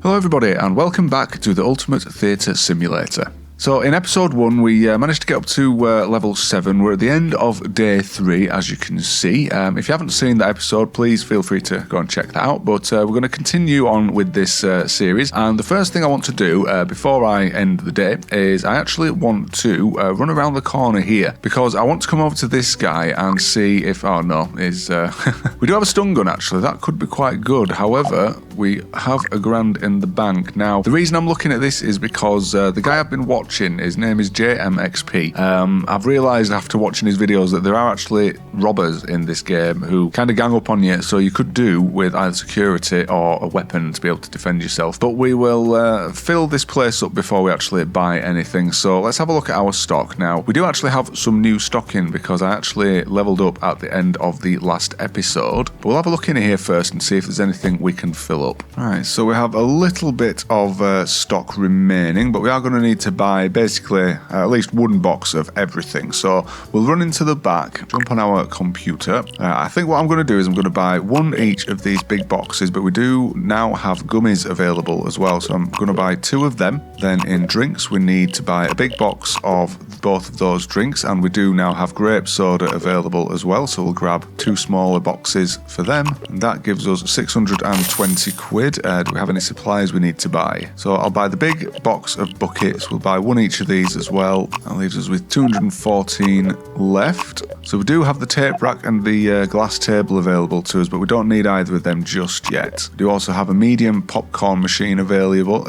Hello everybody and welcome back to the Ultimate Theatre Simulator. So in episode 1 we managed to get up to level 7. We're at the end of day 3 as you can see. If you haven't seen that episode, please feel free to go and check that out. But we're going to continue on with this series, and the first thing I want to do before I end the day is I actually want to run around the corner here because I want to come over to this guy and see if, oh no, we do have a stun gun actually, that could be quite good. However, we have a grand in the bank. Now, the reason I'm looking at this is because the guy I've been watching, his name is JMXP. I've realised after watching his videos that there are actually robbers in this game who kind of gang up on you, so you could do with either security or a weapon to be able to defend yourself. But we will fill this place up before we actually buy anything. So let's have a look at our stock. Now, we do actually have some new stock in because I actually leveled up at the end of the last episode. But we'll have a look in here first and see if there's anything we can fill up. Alright, so we have a little bit of stock remaining, but we are going to need to buy basically at least one box of everything. So we'll run into the back, jump on our computer. I think what I'm going to do is I'm going to buy one each of these big boxes, but we do now have gummies available as well, so I'm going to buy 2 of them. Then in drinks we need to buy a big box of both of those drinks, and we do now have grape soda available as well, so we'll grab 2 smaller boxes for them, and that gives us 620 quid. Do we have any supplies we need to buy? So I'll buy the big box of buckets, we'll buy one each of these as well. That leaves us with 214 left. So we do have the tape rack and the glass table available to us, but we don't need either of them just yet. We do also have a medium popcorn machine available.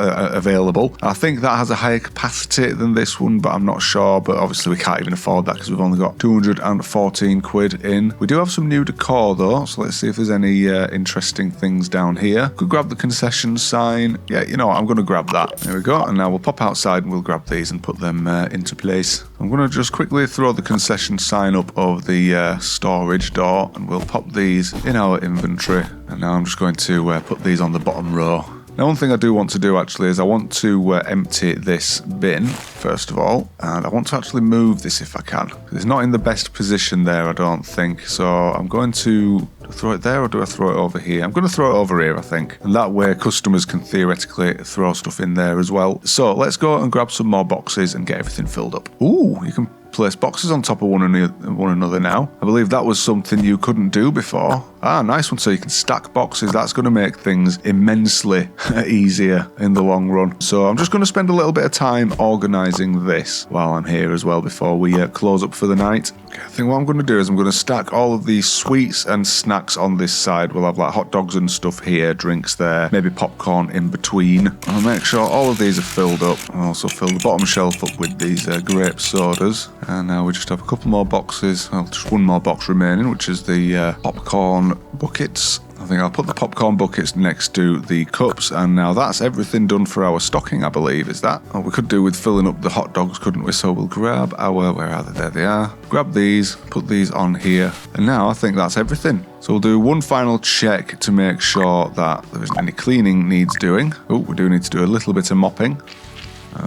I think that has a higher capacity than this one, but I'm not sure. But obviously we can't even afford that because we've only got 214 quid in. We do have some new decor though, so let's see if there's any interesting things down here. Could grab the concession sign. Yeah, you know what, I'm going to grab that. There we go, and now we'll pop outside and we'll grab these and put them into place. I'm going to just quickly throw the concession sign up over the storage door, and we'll pop these in our inventory. And now I'm just going to put these on the bottom row. Now, one thing I do want to do actually is I want to empty this bin first of all, and I want to actually move this if I can. It's not in the best position there, I don't think. So I'm going to throw it there, or do I throw it over here? I'm going to throw it over here, I think. And that way customers can theoretically throw stuff in there as well. So let's go and grab some more boxes and get everything filled up. Ooh, you can place boxes on top of one another now. I believe that was something you couldn't do before. Ah, nice one. So you can stack boxes. That's going to make things immensely easier in the long run. So I'm just going to spend a little bit of time organising this while I'm here as well before we close up for the night. Okay, I think what I'm going to do is I'm going to stack all of these sweets and snacks on this side. We'll have like hot dogs and stuff here, drinks there, maybe popcorn in between. I'll make sure all of these are filled up. I'll also fill the bottom shelf up with these grape sodas. And now we just have a couple more boxes, well, just one more box remaining, which is the popcorn buckets. I think I'll put the popcorn buckets next to the cups, and now that's everything done for our stocking, I believe, is that? Oh, we could do with filling up the hot dogs, couldn't we? So we'll grab our, where are they? There they are. Grab these, put these on here, and now I think that's everything. So we'll do one final check to make sure that there isn't any cleaning needs doing. Oh, we do need to do a little bit of mopping.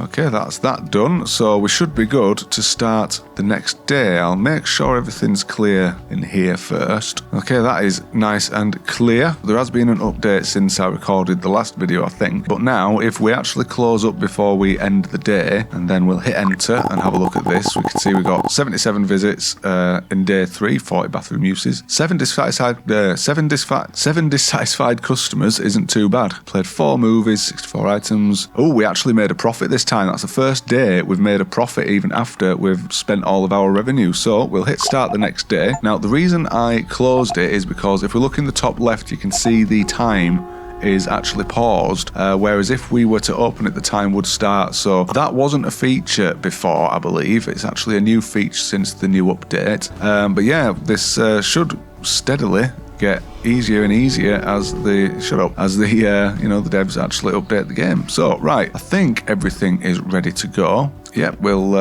Okay, that's that done. So we should be good to start the next day. I'll make sure everything's clear in here first. Okay, that is nice and clear. There has been an update since I recorded the last video, I think. But now, if we actually close up before we end the day, and then we'll hit enter and have a look at this, we can see we got 77 visits in day 3, 40 bathroom uses. 7 dissatisfied customers isn't too bad. Played 4 movies, 64 items. Oh, we actually made a profit this time. That's the first day we've made a profit even after we've spent all of our revenue. So we'll hit start the next day. Now, the reason I closed it is because if we look in the top left, you can see the time is actually paused, whereas if we were to open it, the time would start. So that wasn't a feature before, I believe. It's actually a new feature since the new update. But yeah, this should steadily get easier and easier as the the devs actually update the game. So right, I think everything is ready to go. Yep, we'll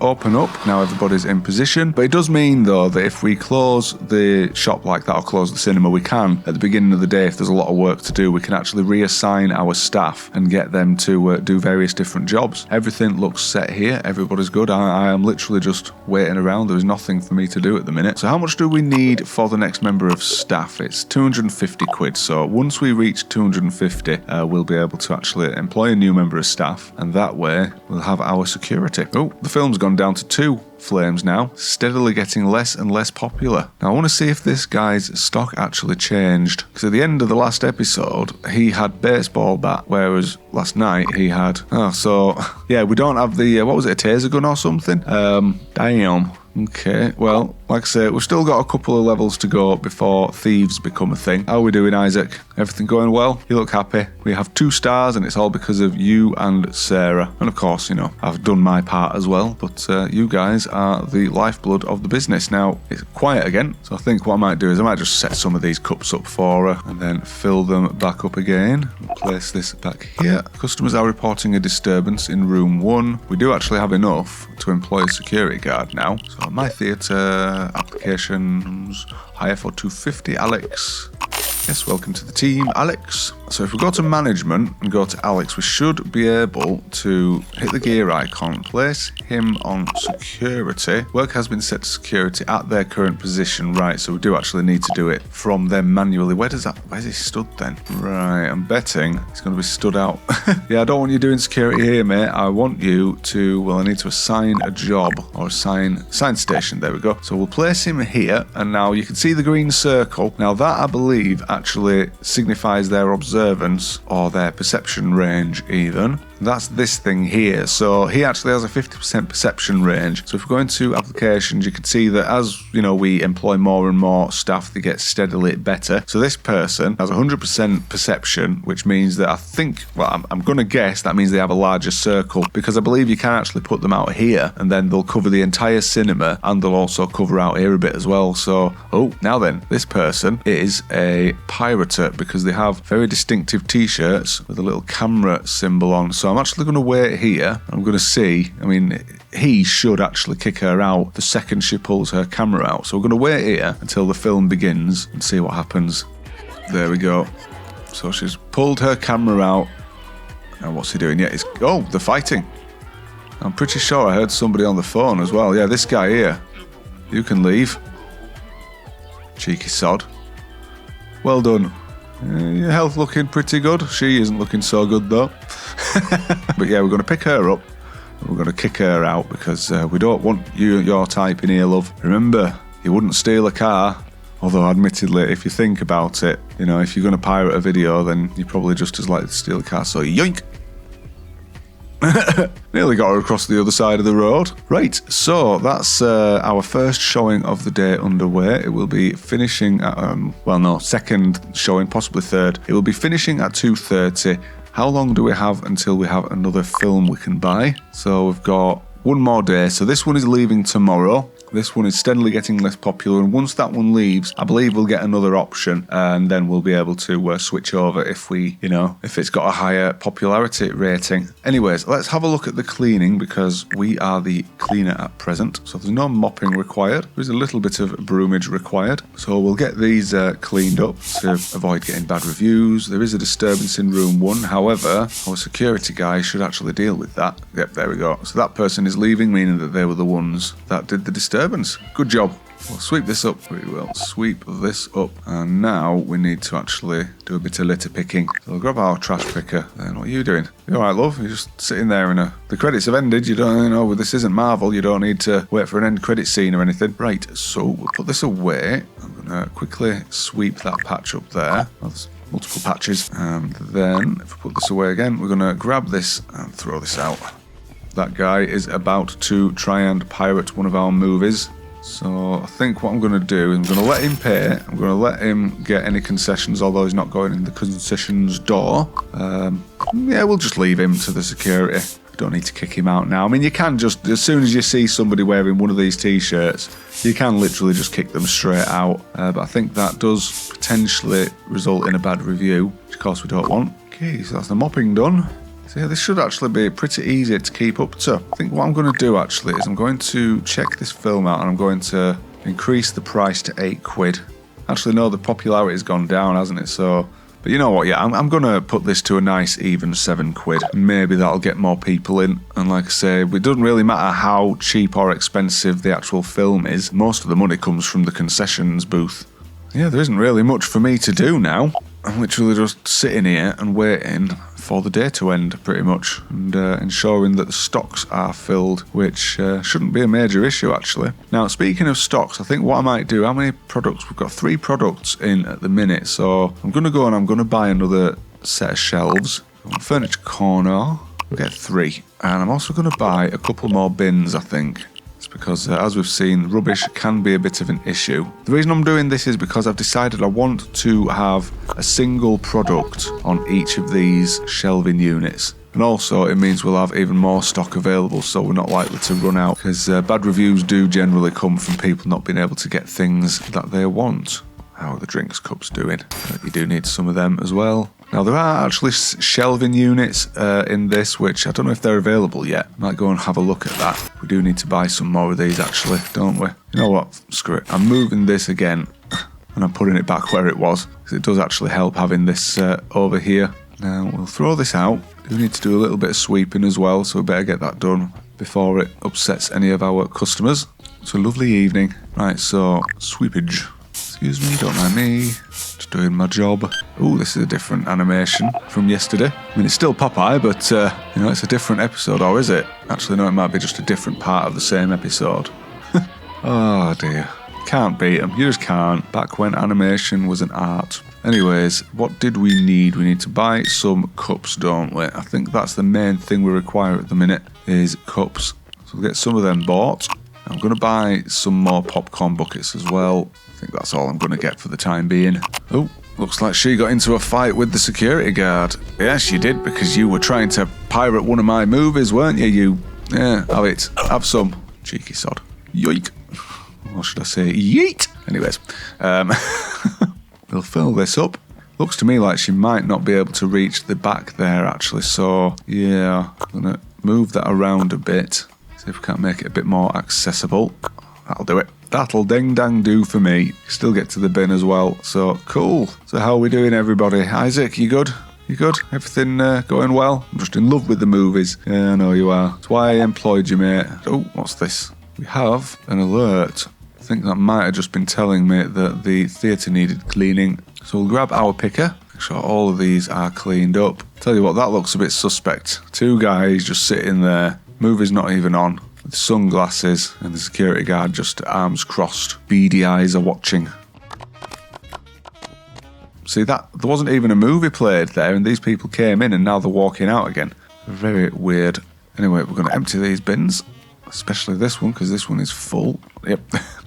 open up. Now everybody's in position. But it does mean, though, that if we close the shop like that or close the cinema, we can, at the beginning of the day, if there's a lot of work to do, we can actually reassign our staff and get them to do various different jobs. Everything looks set here. Everybody's good. I am literally just waiting around. There is nothing for me to do at the minute. So how much do we need for the next member of staff? It's 250 quid. So once we reach 250, we'll be able to actually employ a new member of staff, and that way we'll have our security. Oh, the film's gone down to 2 flames now, steadily getting less and less popular. Now I want to see if this guy's stock actually changed, because at the end of the last episode he had baseball bat, whereas last night he had yeah, we don't have the what was it, a taser gun or something. Damn. Okay, well, like I say, we've still got a couple of levels to go before thieves become a thing. How are we doing, Isaac? Everything going well? You look happy. We have 2 stars, and it's all because of you and Sarah. And of course, you know, I've done my part as well, but you guys are the lifeblood of the business. Now, it's quiet again, so I think what I might do is I might just set some of these cups up for her and then fill them back up again. We'll place this back here. Customers are reporting a disturbance in room 1. We do actually have enough to employ a security guard now. So my theatre applications, hire for 250, Alex. Yes, welcome to the team, Alex. So if we go to management and go to Alex, we should be able to hit the gear icon, place him on security. Work has been set to security at their current position. Right, so we do actually need to do it from them manually. Where's he stood then? Right, I'm betting he's going to be stood out. Yeah, I don't want you doing security here, mate. I want you to, well, I need to assign a job or assign station. There we go. So we'll place him here, and now you can see the green circle. Now that, I believe, actually signifies their observance or their perception range even. That's this thing here. So he actually has a 50% perception range. So if we go into applications, you can see that as, you know, we employ more and more staff, they get steadily better. So this person has 100% perception, which means that I think, well, I'm going to guess that means they have a larger circle, because I believe you can actually put them out here and then they'll cover the entire cinema, and they'll also cover out here a bit as well. So, oh, now then, this person is a pirater because they have very distinctive t-shirts with a little camera symbol on. So I'm actually going to wait here. I'm going to see, I mean, he should actually kick her out the second she pulls her camera out. So we're going to wait here until the film begins and see what happens. There we go. So she's pulled her camera out. And what's he doing? Yeah, they're fighting. I'm pretty sure I heard somebody on the phone as well. Yeah, this guy here. You can leave. Cheeky sod. Well done. Your health looking pretty good. She isn't looking so good though. But yeah, we're going to pick her up. And we're going to kick her out because we don't want your type in here, love. Remember, you wouldn't steal a car. Although, admittedly, if you think about it, you know, if you're going to pirate a video, then you're probably just as likely to steal a car. So, yoink! Nearly got her across the other side of the road. Right, so that's our first showing of the day underway. It will be finishing at, second showing, possibly third. It will be finishing at 2:30. How long do we have until we have another film we can buy? So we've got one more day. So this one is leaving tomorrow. This one is steadily getting less popular, and once that one leaves, I believe we'll get another option, and then we'll be able to switch over if if it's got a higher popularity rating. Anyways, let's have a look at the cleaning, because we are the cleaner at present. So there's no mopping required. There's a little bit of broomage required. So we'll get these cleaned up to avoid getting bad reviews. There is a disturbance in room 1. However, our security guy should actually deal with that. Yep, there we go. So that person is leaving, meaning that they were the ones that did the disturbance. Good job. We'll sweep this up. We will sweep this up. And now we need to actually do a bit of litter picking. So we'll grab our trash picker. Then what are you doing? You alright, love? You're just sitting there the credits have ended. You don't know, this isn't Marvel. You don't need to wait for an end credit scene or anything. Right, so we'll put this away. I'm going to quickly sweep that patch up there. Well, there's multiple patches. And then if we put this away again, we're going to grab this and throw this out. That guy is about to try and pirate one of our movies. So I think what I'm going to do is I'm going to let him pay. I'm going to let him get any concessions, although he's not going in the concessions door. Yeah, we'll just leave him to the security. Don't need to kick him out now. I mean, you can just, as soon as you see somebody wearing one of these t-shirts, you can literally just kick them straight out. But I think that does potentially result in a bad review, which of course we don't want. Okay, so that's the mopping done. So yeah, this should actually be pretty easy to keep up to. I think what I'm going to do actually is I'm going to check this film out and I'm going to increase the price to £8. Actually, no, the popularity has gone down, hasn't it? So, but you know what? Yeah, I'm going to put this to a nice even £7. Maybe that'll get more people in. And like I say, it doesn't really matter how cheap or expensive the actual film is. Most of the money comes from the concessions booth. Yeah, there isn't really much for me to do now. I'm literally just sitting here and waiting for the day to end, pretty much, and ensuring that the stocks are filled, which shouldn't be a major issue, actually. Now, speaking of stocks, I think what I might do, how many products? We've got 3 products in at the minute, so I'm going to go and I'm going to buy another set of shelves. Furniture corner, I'll get 3. And I'm also going to buy a couple more bins, I think. Because as we've seen, rubbish can be a bit of an issue. The reason I'm doing this is because I've decided I want to have a single product on each of these shelving units. And also it means we'll have even more stock available, so we're not likely to run out, because bad reviews do generally come from people not being able to get things that they want. How are the drinks cups doing? You do need some of them as well. Now, there are actually shelving units in this, which I don't know if they're available yet. Might go and have a look at that. We do need to buy some more of these, actually, don't we? You know what? Screw it. I'm moving this again, and I'm putting it back where it was, because it does actually help having this over here. Now, we'll throw this out. We do need to do a little bit of sweeping as well, so we better get that done before it upsets any of our customers. It's a lovely evening. Right, so, sweepage. Excuse me, don't mind me. Just doing my job. Oh, this is a different animation from yesterday. I mean, it's still Popeye, but, you know, it's a different episode, or is it? Actually, no, it might be just a different part of the same episode. Oh, dear. Can't beat them. You just can't. Back when animation was an art. Anyways, what did we need? We need to buy some cups, don't we? I think that's the main thing we require at the minute, is cups. So we'll get some of them bought. I'm going to buy some more popcorn buckets as well. I think that's all I'm going to get for the time being. Oh, looks like she got into a fight with the security guard. Yes, you did, because you were trying to pirate one of my movies, weren't you? Yeah, have it. Have some. Cheeky sod. Yoik. Or should I say yeet? Anyways, we'll fill this up. Looks to me like she might not be able to reach the back there, actually. So, yeah, I'm going to move that around a bit. See if we can't make it a bit more accessible. That'll do it. That'll ding-dang do for me. Still get to the bin as well. So, cool. So how are we doing, everybody? Isaac, you good? You good? Everything going well? I'm just in love with the movies. Yeah, I know you are. That's why I employed you, mate. Oh, what's this? We have an alert. I think that might have just been telling me that the theatre needed cleaning. So we'll grab our picker. Make sure all of these are cleaned up. Tell you what, that looks a bit suspect. 2 guys just sitting there. Movie's not even on. With sunglasses, and the security guard just arms crossed. Beady eyes are watching. See, that there wasn't even a movie played there, and these people came in and now they're walking out again. Very weird. Anyway, we're going to empty these bins. Especially this one, because this one is full. Yep.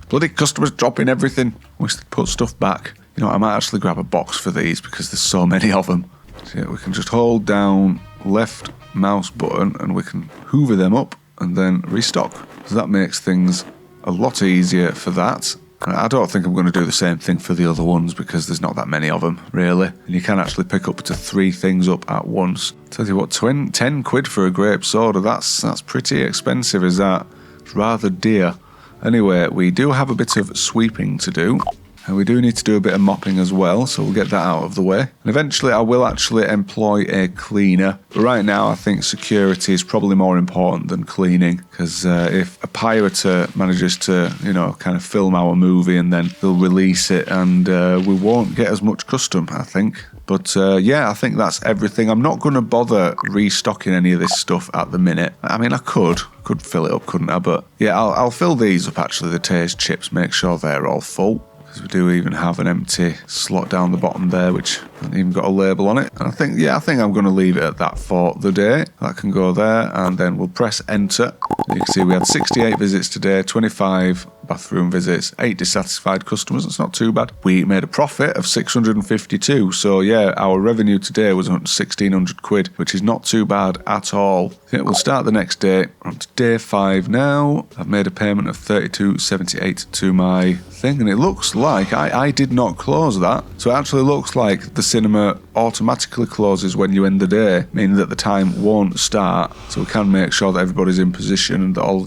Bloody customers dropping everything. Wish they'd put stuff back. You know, I might actually grab a box for these because there's so many of them. So yeah, we can just hold down left mouse button and we can hoover them up and then restock. So that makes things a lot easier for that. I don't think I'm going to do the same thing for the other ones because there's not that many of them, really. And you can actually pick up to 3 things up at once. Tell you what, 10 quid for a grape soda, that's pretty expensive, is that? It's rather dear. Anyway, we do have a bit of sweeping to do. And we do need to do a bit of mopping as well, so we'll get that out of the way. And eventually I will actually employ a cleaner. But right now I think security is probably more important than cleaning. Because if a pirater manages to, you know, kind of film our movie and then they'll release it and we won't get as much custom, I think. But yeah, I think that's everything. I'm not going to bother restocking any of this stuff at the minute. I mean, I could fill it up, couldn't I? But yeah, I'll fill these up actually, the taste chips, make sure they're all full. Because we do even have an empty slot down the bottom there, which hasn't even got a label on it. And I think I'm going to leave it at that for the day. That can go there, and then we'll press enter. You can see we had 68 visits today, 25 bathroom visits, 8 dissatisfied customers. That's not too bad. We made a profit of 652. So yeah, our revenue today was 1,600 quid, which is not too bad at all. Yeah, we'll start the next day. We're on to day 5 now. I've made a payment of 32.78 to my thing, and it looks like I did not close that. So it actually looks like the cinema automatically closes when you end the day, meaning that the time won't start. So we can make sure that everybody's in position and that all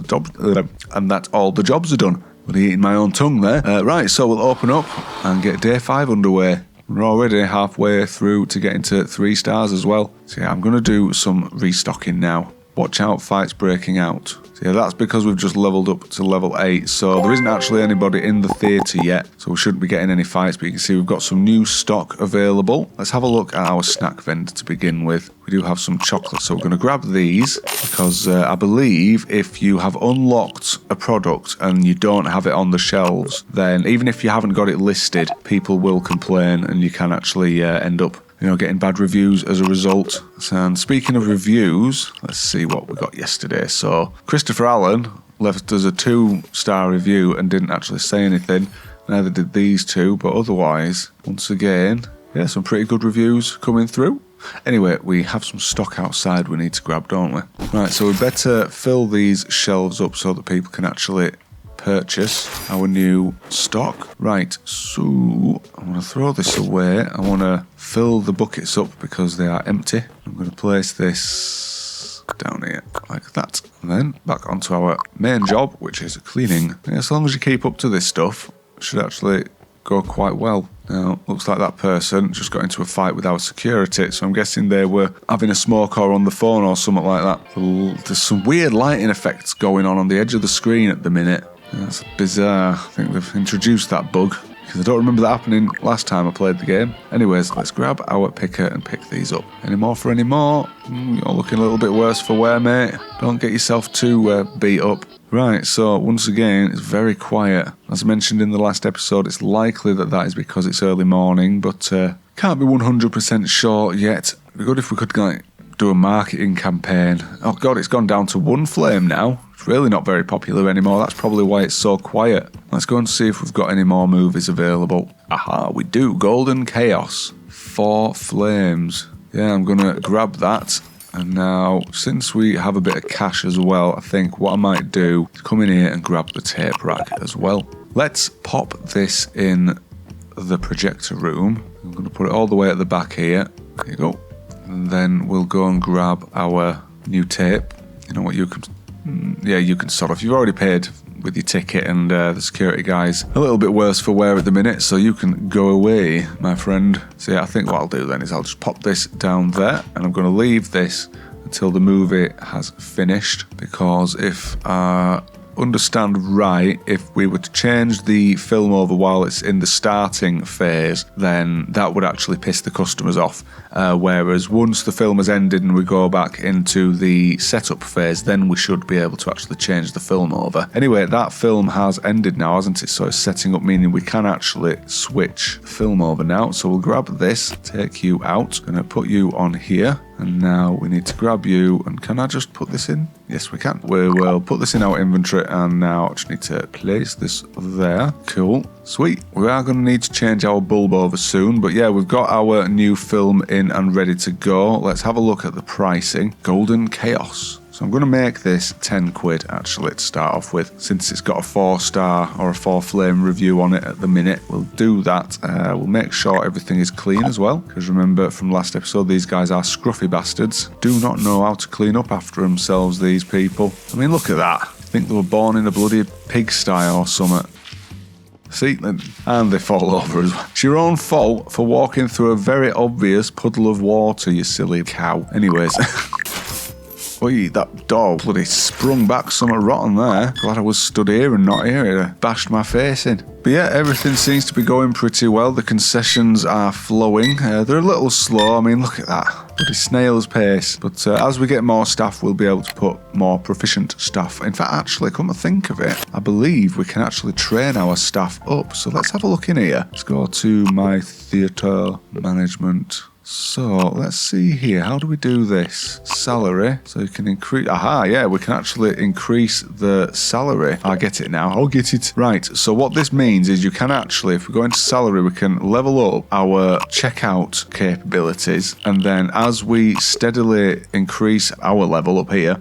the jobs are done. I'm eating my own tongue there. Right, so we'll open up and get day 5 underway. We're already halfway through to getting to 3 stars as well. So yeah, I'm going to do some restocking now. Watch out, fights breaking out. So yeah, that's because we've just leveled up to level 8. So there isn't actually anybody in the theatre yet. So we shouldn't be getting any fights. But you can see we've got some new stock available. Let's have a look at our snack vendor to begin with. We do have some chocolate. So we're going to grab these because I believe if you have unlocked a product and you don't have it on the shelves, then even if you haven't got it listed, people will complain and you can actually end up getting bad reviews as a result. And speaking of reviews, let's see what we got yesterday. So Christopher Allen left us a 2-star review and didn't actually say anything. Neither did these two, but otherwise, once again, yeah, some pretty good reviews coming through. Anyway, we have some stock outside we need to grab, don't we? Right, so we better fill these shelves up so that people can actually purchase our new stock. Right, so I'm going to throw this away. I want to fill the buckets up because they are empty. I'm going to place this down here like that, and then back onto our main job, which is cleaning. Yeah, as long as you keep up to this stuff, it should actually go quite well. Now, looks like that person just got into a fight with our security, so I'm guessing they were having a smoke or on the phone or something like that. There's some weird lighting effects going on the edge of the screen at the minute. That's bizarre. I think they've introduced that bug because I don't remember that happening last time I played the game. Anyways, let's grab our picker and pick these up. Any more for any more? You're looking a little bit worse for wear, mate. Don't get yourself too beat up. Right, so once again, it's very quiet. As mentioned in the last episode, it's likely that is because it's early morning, but can't be 100% sure yet. It'd be good if we could do a marketing campaign. Oh god, it's gone down to 1 flame now. It's really not very popular anymore. That's probably why it's so quiet. Let's go and see if we've got any more movies available. Aha, we do. Golden Chaos. 4 flames. Yeah, I'm going to grab that. And now, since we have a bit of cash as well, I think what I might do is come in here and grab the tape rack as well. Let's pop this in the projector room. I'm going to put it all the way at the back here. There you go. And then we'll go and grab our new tape. You know what, you can sort of, you've already paid with your ticket, and the security guy's a little bit worse for wear at the minute, so you can go away, my friend. So yeah, I think what I'll do then is I'll just pop this down there, and I'm going to leave this until the movie has finished, because if understand right, if we were to change the film over while it's in the starting phase, then that would actually piss the customers off. Whereas once the film has ended and we go back into the setup phase, then we should be able to actually change the film over. Anyway, that film has ended now, hasn't it? So it's setting up, meaning we can actually switch the film over now. So we'll grab this, take you out, gonna put you on here. And now we need to grab you, and can I just put this in? Yes, we can. We will put this in our inventory, and now I just need to place this there. Cool. Sweet. We are going to need to change our bulb over soon, but yeah, we've got our new film in and ready to go. Let's have a look at the pricing. Golden Chaos. So I'm going to make this 10 quid actually to start off with, since it's got a 4-star or a 4-flame review on it at the minute. We'll do that. We'll make sure everything is clean as well, because remember from last episode, these guys are scruffy bastards. Do not know how to clean up after themselves, these people. I mean, look at that. I think they were born in a bloody pigsty or something. See, and they fall over as well. It's your own fault for walking through a very obvious puddle of water, you silly cow. Anyways. Oi, that dog bloody sprung back something rotten there. Glad I was stood here and not here. It bashed my face in. But yeah, everything seems to be going pretty well. The concessions are flowing. They're a little slow. I mean, look at that. Bloody snail's pace. But as we get more staff, we'll be able to put more proficient staff. In fact, actually, come to think of it, I believe we can actually train our staff up. So let's have a look in here. Let's go to my theatre management. So let's see here. How do we do this? Salary. So you can increase. Aha, yeah, we can actually increase the salary. I get it now. I'll get it. Right. So what this means is you can actually, if we go into salary, we can level up our checkout capabilities. And then as we steadily increase our level up here,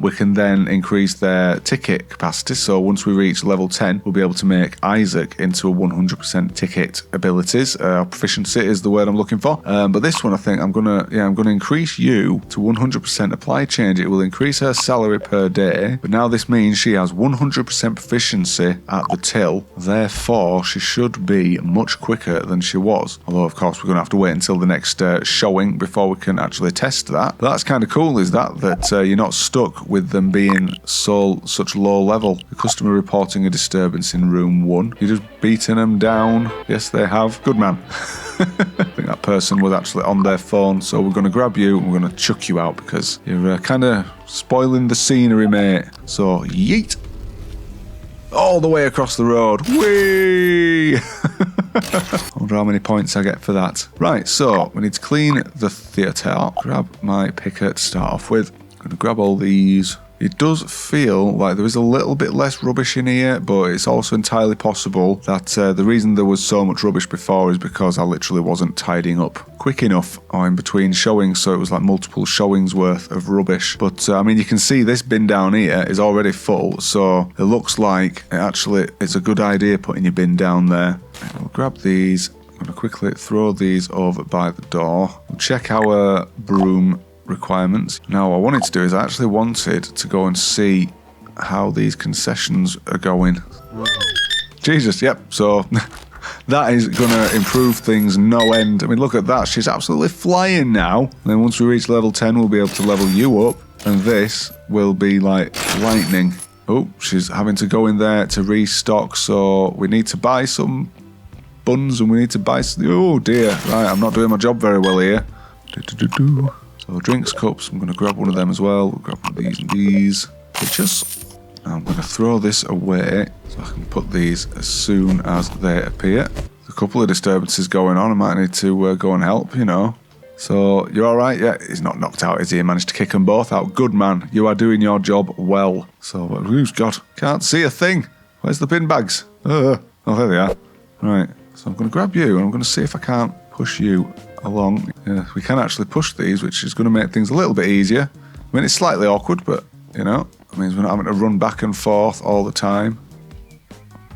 we can then increase their ticket capacity. So once we reach level 10, we'll be able to make Isaac into a 100% ticket abilities. Proficiency is the word I'm looking for. But this one, I think I'm gonna increase you to 100%. Apply change. It will increase her salary per day. But now this means she has 100% proficiency at the till. Therefore, she should be much quicker than she was. Although, of course, we're gonna have to wait until the next showing before we can actually test that. But that's kind of cool, is that you're not stuck with them being such low level. The customer reporting a disturbance in room 1. You're just beating them down. Yes, they have. Good man. I think that person was actually on their phone, so we're going to grab you and we're going to chuck you out because you're kind of spoiling the scenery, mate. So, yeet! All the way across the road. Whee! I wonder how many points I get for that. Right, so we need to clean the theatre. Grab my picker to start off with. I'm going to grab all these. It does feel like there is a little bit less rubbish in here, but it's also entirely possible that the reason there was so much rubbish before is because I literally wasn't tidying up quick enough or in between showings, so it was like multiple showings worth of rubbish. But I mean, you can see this bin down here is already full, so it looks like it's a good idea putting your bin down there. I'll grab these. I'm going to quickly throw these over by the door. We'll check our broom requirements. Now, what I wanted to do is I actually wanted to go and see how these concessions are going. Jesus, yep. So that is going to improve things no end. I mean, look at that. She's absolutely flying now. And then once we reach level 10, we'll be able to level you up. And this will be like lightning. Oh, she's having to go in there to restock. So we need to buy some buns and we need to buy some... Oh, dear. Right, I'm not doing my job very well here. So drinks, cups, I'm going to grab one of them as well. We'll grab one of these and these. Pictures. I'm going to throw this away so I can put these as soon as they appear. There's a couple of disturbances going on. I might need to go and help, you know. So, you're alright? Yeah, he's not knocked out, is he? He managed to kick them both out. Good man. You are doing your job well. So, who's got? Can't see a thing. Where's the bin bags? Oh, there they are. Right. So I'm going to grab you and I'm going to see if I can't push you along. Yeah, we can actually push these, which is going to make things a little bit easier. I mean, it's slightly awkward, but, you know, it means we're not having to run back and forth all the time.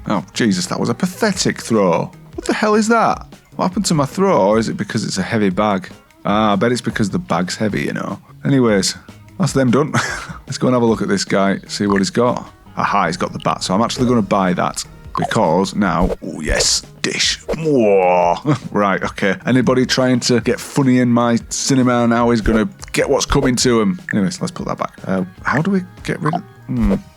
Oh, Jesus, that was a pathetic throw. What the hell is that? What happened to my throw, or is it because it's a heavy bag? Ah, I bet it's because the bag's heavy, you know. Anyways, that's them done. Let's go and have a look at this guy, see what he's got. Aha, he's got the bat, so I'm actually going to buy that. Because now, oh yes, dish. Whoa. Right, okay. Anybody trying to get funny in my cinema now is going to get what's coming to them. Anyways, let's put that back. How do we get rid of...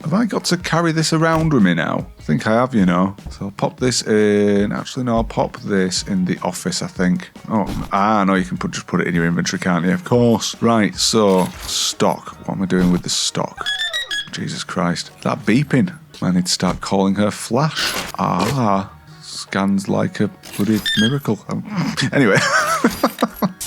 Have I got to carry this around with me now? I think I have, you know. So I'll pop this in... Actually, no, I'll pop this in the office, I think. Oh, no, you can just put it in your inventory, can't you? Of course. Right, so, stock. What am I doing with the stock? Jesus Christ. That beeping. I need to start calling her Flash. Ah, scans like a bloody miracle. Anyway,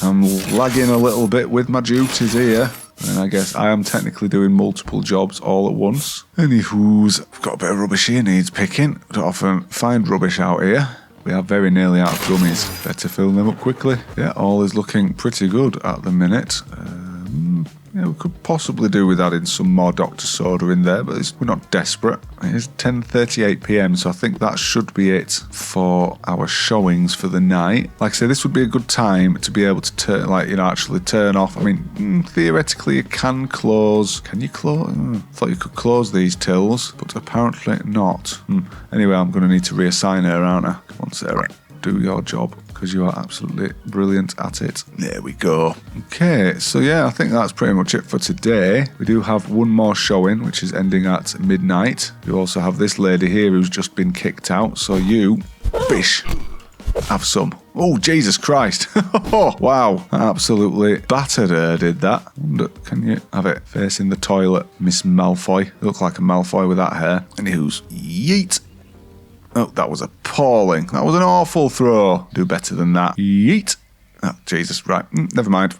I'm lagging a little bit with my duties here. And I guess I am technically doing multiple jobs all at once. Anywho's, I've got a bit of rubbish here, needs picking. I don't often find rubbish out here. We are very nearly out of gummies. Better fill them up quickly. Yeah, all is looking pretty good at the minute. Yeah, we could possibly do with adding some more Dr. Soda in there, but we're not desperate. It is 10:38 p.m, so I think that should be it for our showings for the night. Like I say, this would be a good time to be able to actually turn off. I mean, theoretically, you can close. Can you close? I thought you could close these tills, but apparently not. Anyway, I'm going to need to reassign her, aren't I? Come on, Sarah. Do your job, because you are absolutely brilliant at it. There we go. Okay, so yeah, I think that's pretty much it for today. We do have one more showing, which is ending at midnight. You also have this lady here who's just been kicked out, so you, bish, have some. Oh, Jesus Christ. Oh, wow. Absolutely battered her, did that. Can you have it facing the toilet, Miss Malfoy? You look like a Malfoy with that hair. Anywho's, yeet. Oh, that was appalling. That was an awful throw. Do better than that. Yeet. Oh, Jesus, right. Never mind.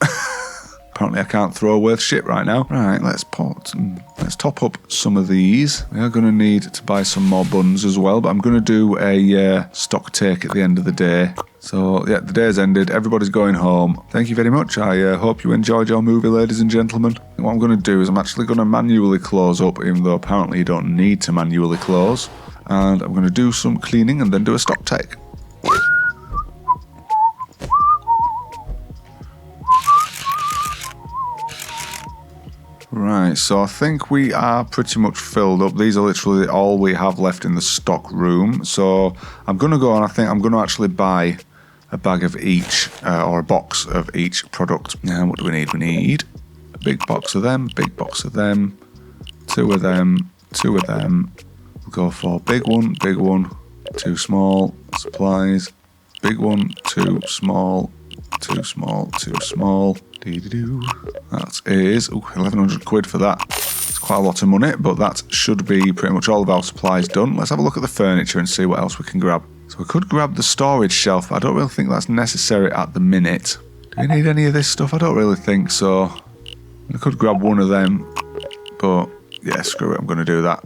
Apparently I can't throw worth shit right now. Right, let's top up some of these. We are going to need to buy some more buns as well, but I'm going to do a stock take at the end of the day. So, yeah, the day's ended. Everybody's going home. Thank you very much. I hope you enjoyed your movie, ladies and gentlemen. And what I'm going to do is I'm actually going to manually close up, even though apparently you don't need to manually close. And I'm going to do some cleaning and then do a stock take. Right, so I think we are pretty much filled up. These are literally all we have left in the stock room. So I'm going to go and I think I'm going to actually buy a bag of each, or a box of each product. Now, what do we need? We need a big box of them, big box of them, two of them, two of them. We'll go for big one, too small, supplies, big one, too small, too small, too small. That is 1,100 quid for that. It's quite a lot of money, but that should be pretty much all of our supplies done. Let's have a look at the furniture and see what else we can grab. So we could grab the storage shelf, but I don't really think that's necessary at the minute. Do we need any of this stuff? I don't really think so. I could grab one of them, but yeah, screw it, I'm going to do that.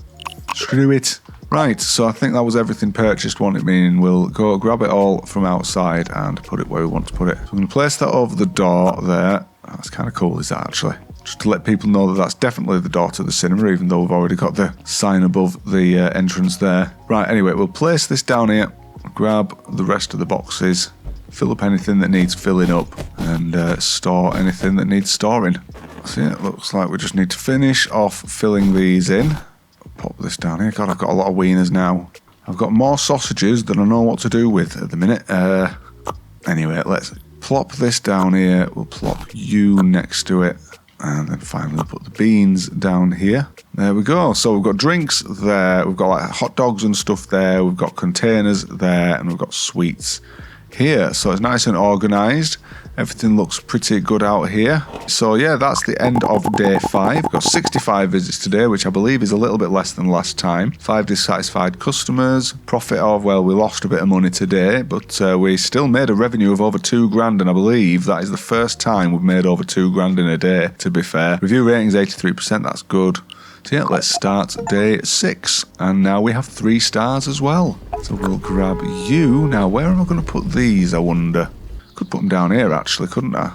Screw it. Right, so I think that was everything purchased, won't it? Meaning we'll go grab it all from outside and put it where we want to put it. So I'm going to place that over the door there. Oh, that's kind of cool, is that actually? Just to let people know that that's definitely the door to the cinema, even though we've already got the sign above the entrance there. Right, anyway, we'll place this down here, grab the rest of the boxes, fill up anything that needs filling up, and store anything that needs storing. So yeah, it looks like we just need to finish off filling these in. Pop this down here. God, I've got a lot of wieners now. I've got more sausages than I know what to do with at the minute. Anyway, let's plop this down here. We'll plop you next to it. And then finally put the beans down here. There we go. So we've got drinks there. We've got like hot dogs and stuff there. We've got containers there. And we've got sweets here. So it's nice and organised. Everything looks pretty good out here. So yeah, that's the end of day 5. We've got 65 visits today, which I believe is a little bit less than last time. 5 dissatisfied customers. Profit of, well, we lost a bit of money today, but we still made a revenue of over 2 grand, and I believe that is the first time we've made over 2 grand in a day, to be fair. Review rating is 83%, that's good. So yeah, let's start day 6. And now we have 3 stars as well. So we'll grab you. Now, where am I going to put these, I wonder? Could put them down here, actually, couldn't I?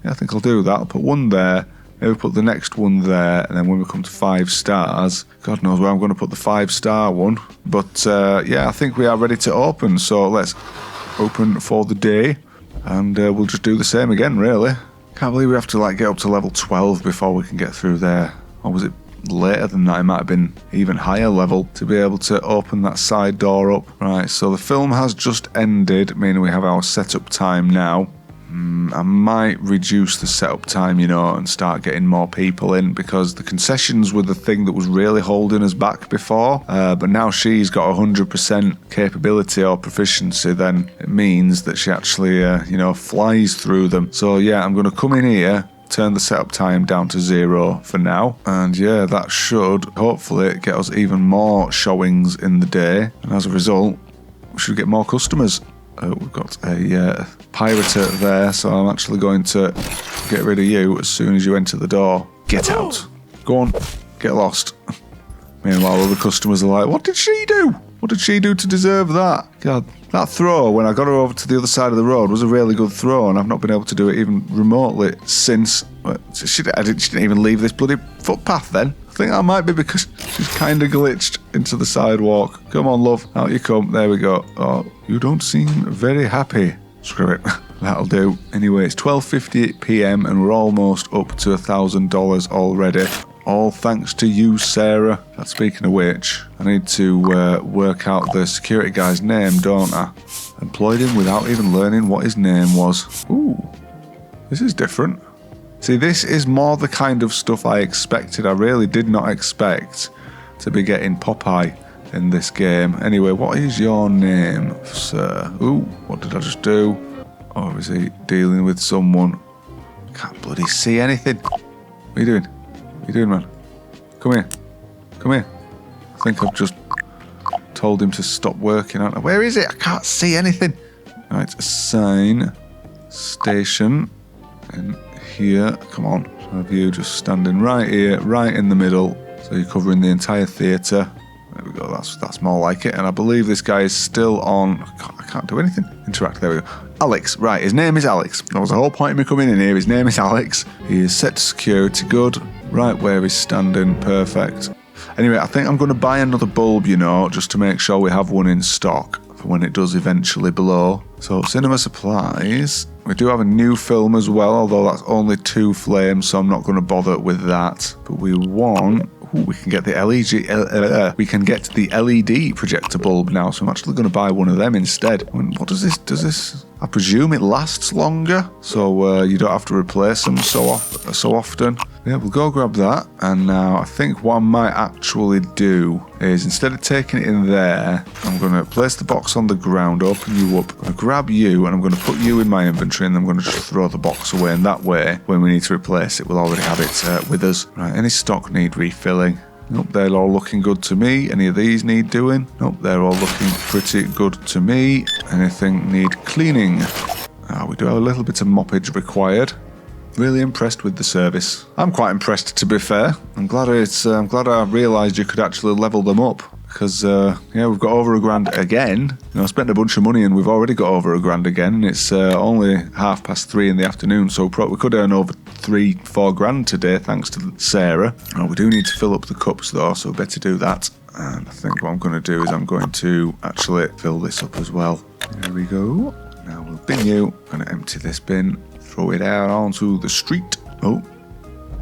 Yeah, I think I'll do that. I'll put one there, maybe put the next one there, and then when we come to 5 stars, God knows where I'm going to put the 5-star one. But yeah, I think we are ready to open, so let's open for the day, and we'll just do the same again, really. Can't believe we have to like get up to level 12 before we can get through there. Or was it later than that? It might have been even higher level to be able to open that side door up. Right, so the film has just ended, meaning we have our setup time now. I might reduce the setup time, you know, and start getting more people in, because the concessions were the thing that was really holding us back before, but now she's got 100% capability or proficiency, then it means that she actually, you know, flies through them. So yeah, I'm going to come in here, turn the setup time down to 0 for now, and yeah, that should hopefully get us even more showings in the day, and as a result we should get more customers. We've got a pirater there, so I'm actually going to get rid of you as soon as you enter the door. Get out. Go on, get lost. Meanwhile, other customers are like, what did she do? What did she do to deserve that? God, that throw when I got her over to the other side of the road was a really good throw, and I've not been able to do it even remotely since. She didn't even leave this bloody footpath then. I think that might be because she's kind of glitched into the sidewalk. Come on, love, out you come. There we go. Oh, you don't seem very happy. Screw it. That'll do. Anyway, it's 12:58 p.m. and we're almost up to $1,000 already. All thanks to you, Sarah. But speaking of which, I need to work out the security guy's name, don't I? Employed him without even learning what his name was. Ooh, this is different. See, this is more the kind of stuff I expected. I really did not expect to be getting Popeye in this game. Anyway, what is your name, sir? Ooh, what did I just do? Or is he dealing with someone? Can't bloody see anything. What are you doing? What are you doing, man? Come here. Come here. I think I've just told him to stop working, haven't I? Where is it? I can't see anything. Right, assign station in here. Come on, so have you just standing right here, right in the middle. So you're covering the entire theatre. There we go, that's more like it. And I believe this guy is still on. I can't do anything. Interact, there we go. Alex, right, his name is Alex. That was the whole point of me coming in here. His name is Alex. He is set to security, good. Right where he's standing, perfect. Anyway, I think I'm going to buy another bulb, you know, just to make sure we have one in stock for when it does eventually blow. So, cinema supplies. We do have a new film as well, although that's only 2 flames, so I'm not going to bother with that. But we want... Ooh, we can get the LED projector bulb now, so I'm actually going to buy one of them instead. What does this? I presume it lasts longer, so you don't have to replace them so often. Yeah, we'll go grab that. And now I think what I might actually do is, instead of taking it in there, I'm going to place the box on the ground, open you up, I'm going to grab you, and I'm going to put you in my inventory, and I'm going to just throw the box away, and that way, when we need to replace it, we'll already have it with us. Right, any stock need refilling? Nope, they're all looking good to me. Any of these need doing? Nope, they're all looking pretty good to me. Anything need cleaning? We do have a little bit of moppage required. Really impressed with the service. I'm quite impressed, to be fair. I'm glad I realised you could actually level them up. Because, yeah, we've got over £1,000 again. You know, I spent a bunch of money and we've already got over £1,000 again. And it's only 3:30 in the afternoon, so we could earn over £3-4 grand today, thanks to Sarah. Oh, we do need to fill up the cups though, so we better do that. And I think what I'm going to do is I'm going to actually fill this up as well. There we go. Now we'll bin you. I'm going to empty this bin, throw it out onto the street. Oh.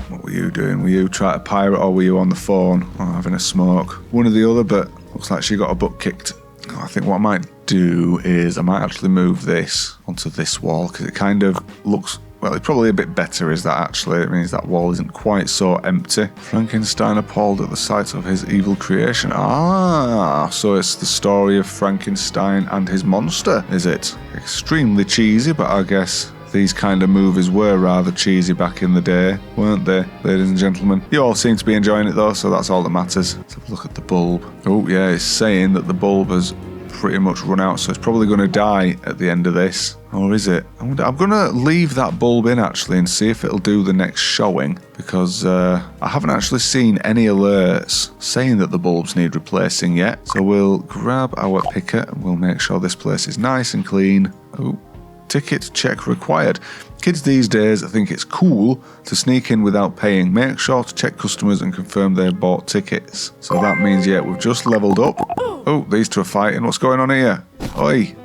What were you doing? Were you trying to pirate, or were you on the phone or having a smoke? One or the other, but looks like she got her butt kicked. I think what I might do is I might actually move this onto this wall, because it kind of looks, well, it's probably a bit better is that actually. It means that wall isn't quite so empty. Frankenstein appalled at the sight of his evil creation. So it's the story of Frankenstein and his monster, is it? Extremely cheesy, but I guess these kind of movies were rather cheesy back in the day, weren't they, ladies and gentlemen? You all seem to be enjoying it though, so that's all that matters. Let's have a look at the bulb. Oh yeah, it's saying that the bulb has pretty much run out, so it's probably going to die at the end of this. Or is it? I'm going to leave that bulb in actually and see if it'll do the next showing, because I haven't actually seen any alerts saying that the bulbs need replacing yet. So we'll grab our picker and we'll make sure this place is nice and clean. Oh. Ticket check required. Kids these days think it's cool to sneak in without paying. Make sure to check customers and confirm they bought tickets. So that means, yeah, we've just leveled up. Oh, these two are fighting. What's going on here? Oi.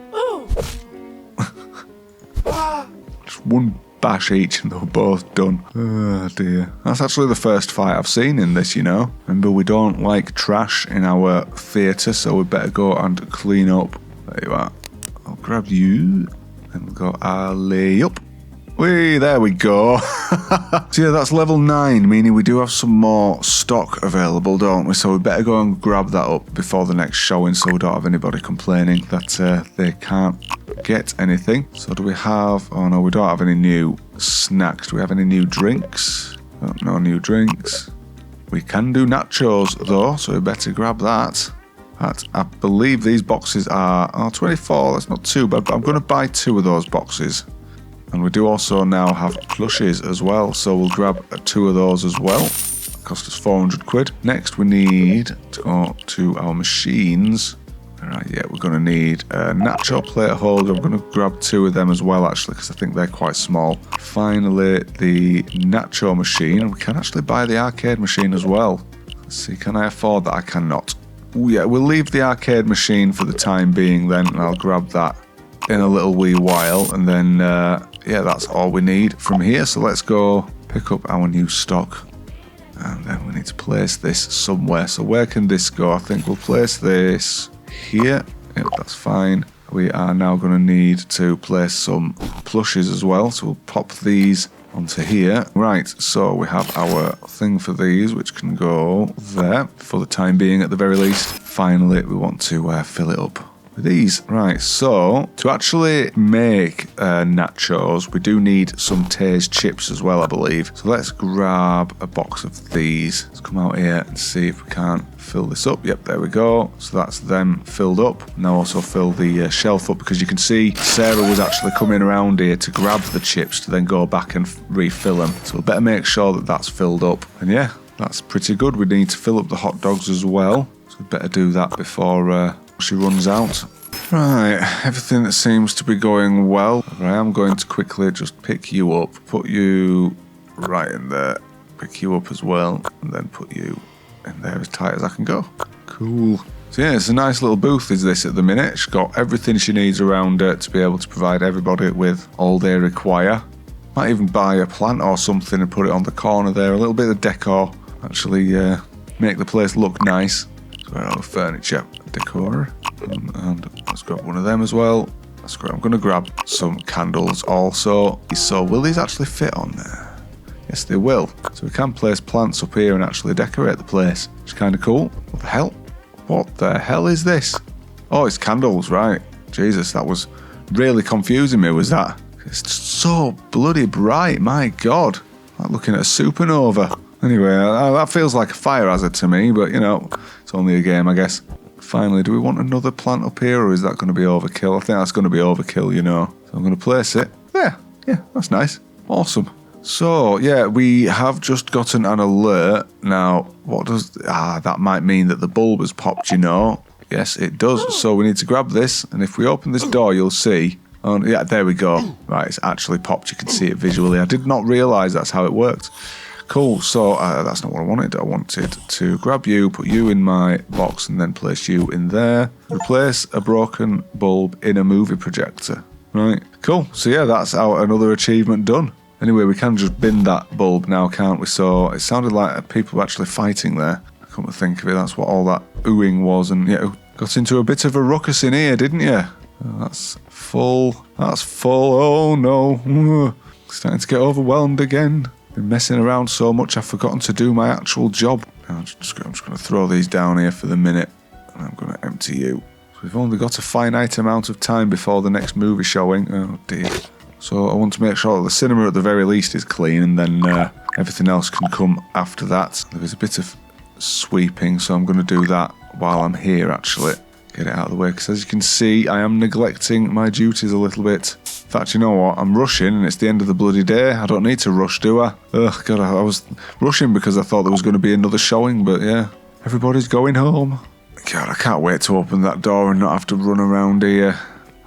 Just one bash each and they're both done. Oh dear. That's actually the first fight I've seen in this, you know. Remember, we don't like trash in our theatre, so we better go and clean up. There you are. I'll grab you. And we'll go alley up. Whee, there we go. So yeah, that's level 9, meaning we do have some more stock available, don't we? So we better go and grab that up before the next showing, so we don't have anybody complaining that they can't get anything. So do we have... Oh no, we don't have any new snacks. Do we have any new drinks? Oh, no new drinks. We can do nachos though, so we better grab that. I believe these boxes are 24, that's not too bad, but I'm going to buy 2 of those boxes. And we do also now have plushies as well, so we'll grab 2 of those as well. That cost us 400 quid. Next we need to go to our machines. Alright, yeah, we're going to need a nacho plate holder. I'm going to grab 2 of them as well actually, because I think they're quite small. Finally, the nacho machine. We can actually buy the arcade machine as well. Let's see, can I afford that? I cannot. Ooh, yeah, we'll leave the arcade machine for the time being then, and I'll grab that in a little wee while, and then, yeah, that's all we need from here. So let's go pick up our new stock, and then we need to place this somewhere. So where can this go? I think we'll place this here. Yep, that's fine. We are now going to need to place some plushies as well, so we'll pop these onto here. Right, so we have our thing for these, which can go there for the time being at the very least. Finally, we want to fill it up with these. Right, so to actually make nachos, we do need some Tay's chips as well, I believe. So let's grab a box of these. Let's come out here and see if we can't fill this up. Yep, there we go. So that's them filled up. Now also fill the shelf up, because you can see Sarah was actually coming around here to grab the chips to then go back and refill them. So we better make sure that that's filled up. And yeah, that's pretty good. We need to fill up the hot dogs as well. So we better do that before she runs out. Right, everything that seems to be going well. I am going to quickly just pick you up, put you right in there, pick you up as well, and then put you in there as tight as I can go. Cool. So yeah, it's a nice little booth is this at the minute. She's got everything she needs around her to be able to provide everybody with all they require. Might even buy a plant or something and put it on the corner there. A little bit of decor. Actually make the place look nice. So where are the furniture? Decor. And let's grab one of them as well. That's great. I'm going to grab some candles also. So will these actually fit on there? Yes, they will. So we can place plants up here and actually decorate the place. Which is kind of cool. What the hell? What the hell is this? Oh, it's candles, right. Jesus, that was really confusing me, was that? It's so bloody bright, my God. Like looking at a supernova. Anyway, that feels like a fire hazard to me, but you know, it's only a game, I guess. Finally, do we want another plant up here, or is that going to be overkill? I think that's going to be overkill, you know. So I'm going to place it. There. Yeah, that's nice. Awesome. So, yeah, we have just gotten an alert. Now, what does... that might mean that the bulb has popped, you know. Yes, it does. So we need to grab this, and if we open this door, you'll see... Oh, yeah, there we go. Right, it's actually popped. You can see it visually. I did not realise that's how it worked. Cool, so that's not what I wanted. I wanted to grab you, put you in my box, and then place you in there. Replace a broken bulb in a movie projector. Right, cool. So yeah, that's another achievement done. Anyway, we can just bin that bulb now, can't we? So it sounded like people were actually fighting there. I come to think of it, that's what all that oohing was. And yeah, got into a bit of a ruckus in here, didn't you? Oh, that's full. That's full. Oh no. Starting to get overwhelmed again. Been messing around so much I've forgotten to do my actual job. I'm just going to throw these down here for the minute. And I'm going to empty you. So we've only got a finite amount of time before the next movie showing. Oh dear. So I want to make sure that the cinema at the very least is clean, and then everything else can come after that. There's a bit of sweeping, so I'm going to do that while I'm here actually. Get it out of the way, because as you can see, I am neglecting my duties a little bit. In fact, you know what? I'm rushing, and it's the end of the bloody day. I don't need to rush, do I? Ugh, God, I was rushing because I thought there was going to be another showing, but yeah. Everybody's going home. God, I can't wait to open that door and not have to run around here.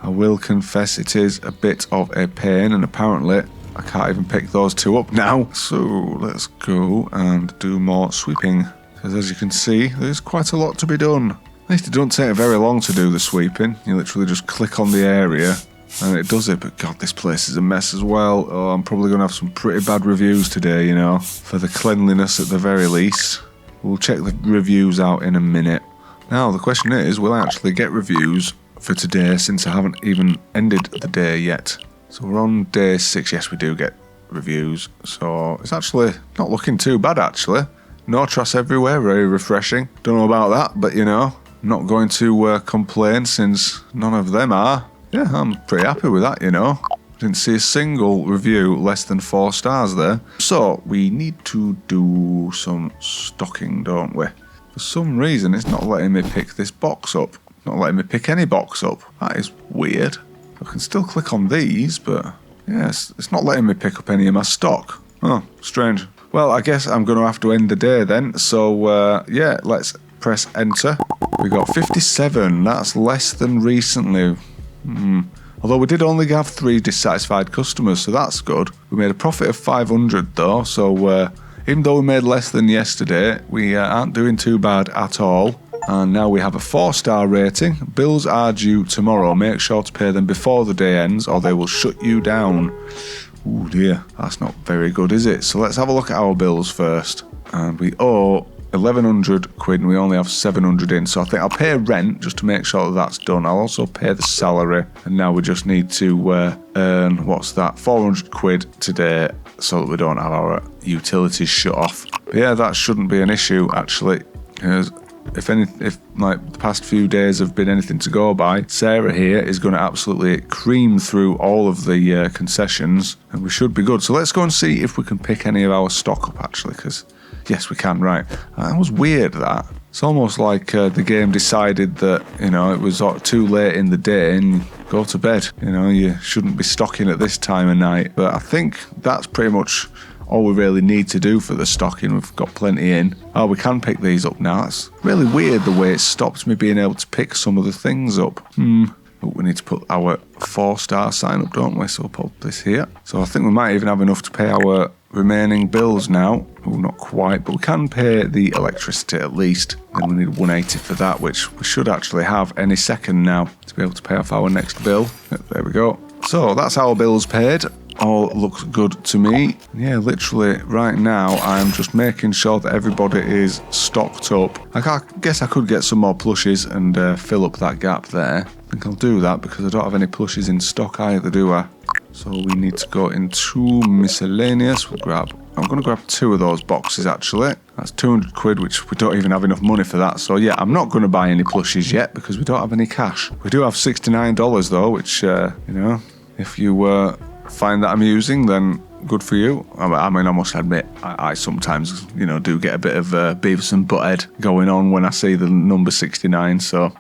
I will confess it is a bit of a pain, and apparently I can't even pick those two up now. So let's go and do more sweeping. Because as you can see, there's quite a lot to be done. At least it doesn't take very long to do the sweeping. You literally just click on the area and it does it. But God, this place is a mess as well. Oh, I'm probably going to have some pretty bad reviews today, you know, for the cleanliness at the very least. We'll check the reviews out in a minute. Now, the question is, will I actually get reviews for today, since I haven't even ended the day yet? So we're on day 6. Yes, we do get reviews. So it's actually not looking too bad, actually. No trash everywhere, very refreshing. Don't know about that, but you know, not going to complain since none of them are. Yeah, I'm pretty happy with that, you know. Didn't see a single review less than 4 stars there. So we need to do some stocking, don't we? For some reason, it's not letting me pick this box up. Not letting me pick any box up. That is weird. I can still click on these, but yes, it's not letting me pick up any of my stock. Oh, strange. Well, I guess I'm going to have to end the day then. So, yeah, let's press enter. We got 57. That's less than recently. Although we did only have 3 dissatisfied customers, so that's good. We made a profit of 500 though, so even though we made less than yesterday, we aren't doing too bad at all. And now we have a 4-star rating. Bills are due tomorrow. Make sure to pay them before the day ends or they will shut you down. Oh dear, that's not very good, is it? So let's have a look at our bills first. And we owe 1,100 quid and we only have 700 in. So I think I'll pay rent just to make sure that that's done. I'll also pay the salary. And now we just need to earn, what's that, 400 quid today so that we don't have our utilities shut off. But yeah, that shouldn't be an issue actually. Because if like the past few days have been anything to go by, Sarah here is going to absolutely cream through all of the concessions, and we should be good. So let's go and see if we can pick any of our stock up, actually, because yes, we can. Right, that was weird. That it's almost like the game decided that it was too late in the day and go to bed. You shouldn't be stocking at this time of night. But I think that's pretty much all we really need to do for the stocking. We've got plenty in. Oh, we can pick these up now. It's really weird the way it stops me being able to pick some of the things up. But we need to put our 4-star sign up, don't we? So we'll put this here. So I think we might even have enough to pay our remaining bills now. Oh, not quite, but we can pay the electricity at least. Then we need 180 for that, which we should actually have any second now to be able to pay off our next bill. There we go. So that's our bills paid. All looks good to me. Yeah, literally right now I'm just making sure that everybody is stocked up. I guess I could get some more plushies and fill up that gap there. I think I'll do that because I don't have any plushies in stock either, do I? So we need to go into miscellaneous. I'm going to grab 2 of those boxes actually. That's 200 quid, which we don't even have enough money for that. So yeah, I'm not going to buy any plushies yet because we don't have any cash. We do have $69 though, which, if you find that amusing, then good for you. I mean, I must admit, I sometimes, do get a bit of Beavis and Butthead going on when I see the number 69. So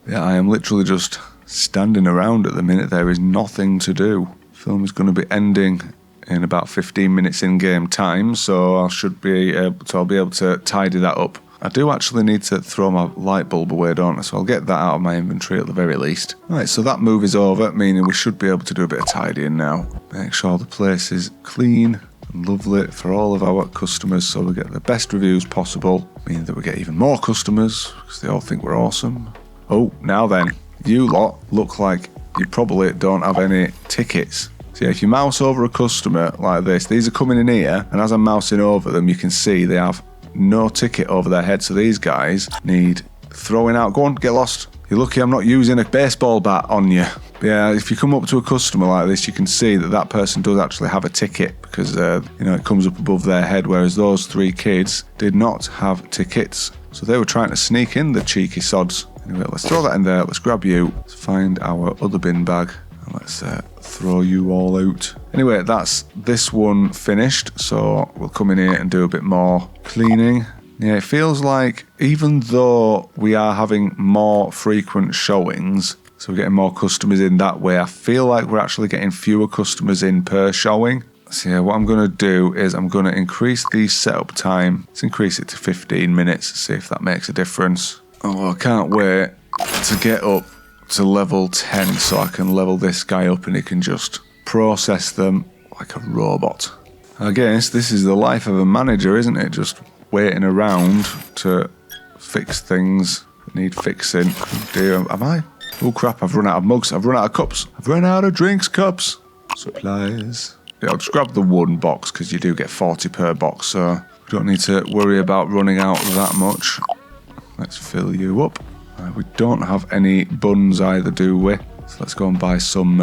yeah, I am literally just standing around at the minute. There is nothing to do. Film is going to be ending in about 15 minutes in game time, so I'll be able to tidy that up. I do actually need to throw my light bulb away, don't I? So I'll get that out of my inventory at the very least. Right, so that move is over, meaning we should be able to do a bit of tidying now. Make sure the place is clean and lovely for all of our customers, so we get the best reviews possible, meaning that we get even more customers because they all think we're awesome. Oh, now then, you lot look like you probably don't have any tickets. So yeah, if you mouse over a customer like this, these are coming in here, and as I'm mousing over them, you can see they have no ticket over their head. So these guys need throwing out. Go on, get lost. You're lucky I'm not using a baseball bat on you. But yeah, if you come up to a customer like this, you can see that person does actually have a ticket because it comes up above their head, whereas those 3 kids did not have tickets. So they were trying to sneak in, the cheeky sods. Anyway, let's throw that in there. Let's grab you. Let's find our other bin bag. And let's throw you all out. Anyway, that's this one finished. So we'll come in here and do a bit more cleaning. Yeah, it feels like even though we are having more frequent showings, so we're getting more customers in that way, I feel like we're actually getting fewer customers in per showing. So yeah, what I'm going to do is I'm going to increase the setup time. Let's increase it to 15 minutes, see if that makes a difference. Oh, I can't wait to get up to level 10 so I can level this guy up and he can just process them like a robot. I guess this is the life of a manager, isn't it? Just waiting around to fix things that need fixing. Oh dear, am I? Oh crap, I've run out of mugs, I've run out of cups, I've run out of drinks cups. Supplies. Yeah, I'll just grab the one box because you do get 40 per box, so we don't need to worry about running out that much. Let's fill you up. We don't have any buns either, do we? So let's go and buy some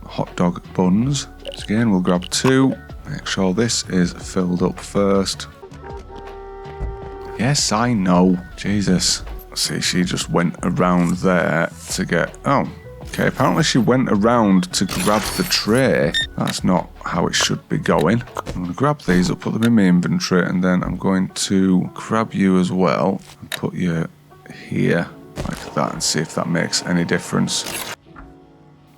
hot dog buns. So again, we'll grab 2. Make sure this is filled up first. Yes, I know. Jesus. See, she just went around there to get... Oh, okay. Apparently she went around to grab the tray. That's not how it should be going. I'm going to grab these up, put them in my inventory, and then I'm going to grab you as well and put you here like that and see if that makes any difference.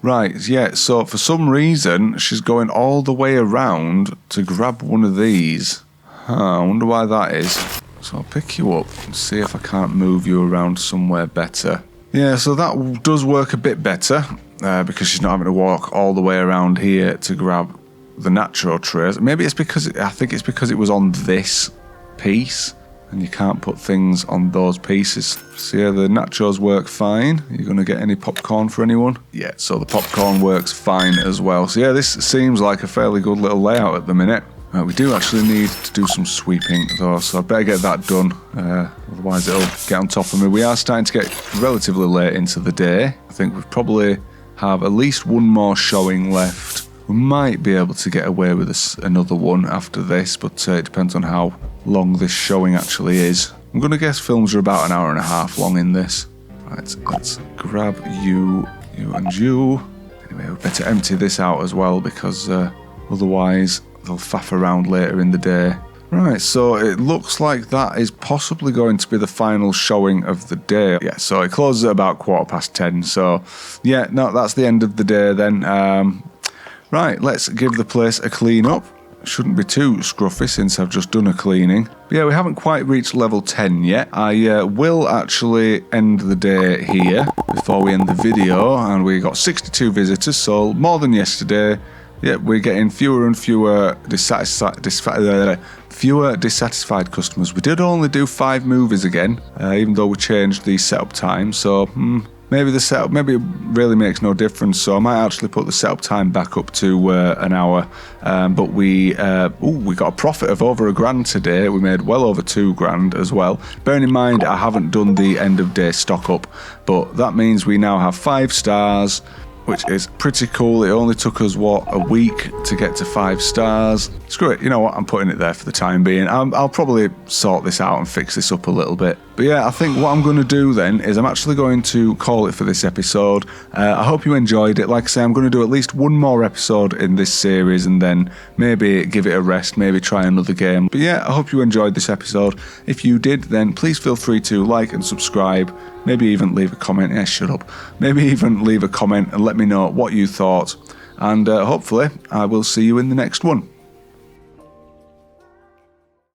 Right, yeah, so for some reason she's going all the way around to grab one of these. I wonder why that is. So I'll pick you up and see if I can't move you around somewhere better. Yeah, so that does work a bit better because she's not having to walk all the way around here to grab the nacho trays. Maybe it's because, I think it's because it was on this piece and you can't put things on those pieces. So yeah, the nachos work fine. Are you going to get any popcorn for anyone? Yeah, so the popcorn works fine as well. So yeah, this seems like a fairly good little layout at the minute. We do actually need to do some sweeping though, so I better get that done, otherwise it'll get on top of me. We are starting to get relatively late into the day. I think we probably have at least one more showing left. We might be able to get away with another one after this, but it depends on how long this showing actually is. I'm going to guess films are about an hour and a half long in this. Right, let's grab you and you. Anyway, we better empty this out as well because otherwise they'll faff around later in the day. Right, so it looks like that is possibly going to be the final showing of the day. Yeah, so it closes at about 10:15. So, yeah, no, that's the end of the day then. Right, let's give the place a clean up. Shouldn't be too scruffy since I've just done a cleaning. But yeah, we haven't quite reached level 10 yet. I will actually end the day here before we end the video. And we got 62 visitors, so more than yesterday. Yeah, we're getting fewer and fewer dissatisfied customers. We did only do 5 movies again, even though we changed the setup time. So maybe the setup it really makes no difference. So I might actually put the setup time back up to an hour. But we got a profit of over £1,000 today. We made well over £2,000 as well. Bearing in mind I haven't done the end of day stock up, but that means we now have 5 stars. Which is pretty cool. It only took us, a week to get to 5 stars. Screw it, you know what, I'm putting it there for the time being. I'll probably sort this out and fix this up a little bit. But yeah, I think what I'm going to do then is I'm actually going to call it for this episode. I hope you enjoyed it. Like I say, I'm going to do at least one more episode in this series and then maybe give it a rest, maybe try another game. But yeah, I hope you enjoyed this episode. If you did, then please feel free to like and subscribe. Maybe even leave a comment. Yeah, shut up. Maybe even leave a comment and let me know what you thought. And hopefully I will see you in the next one.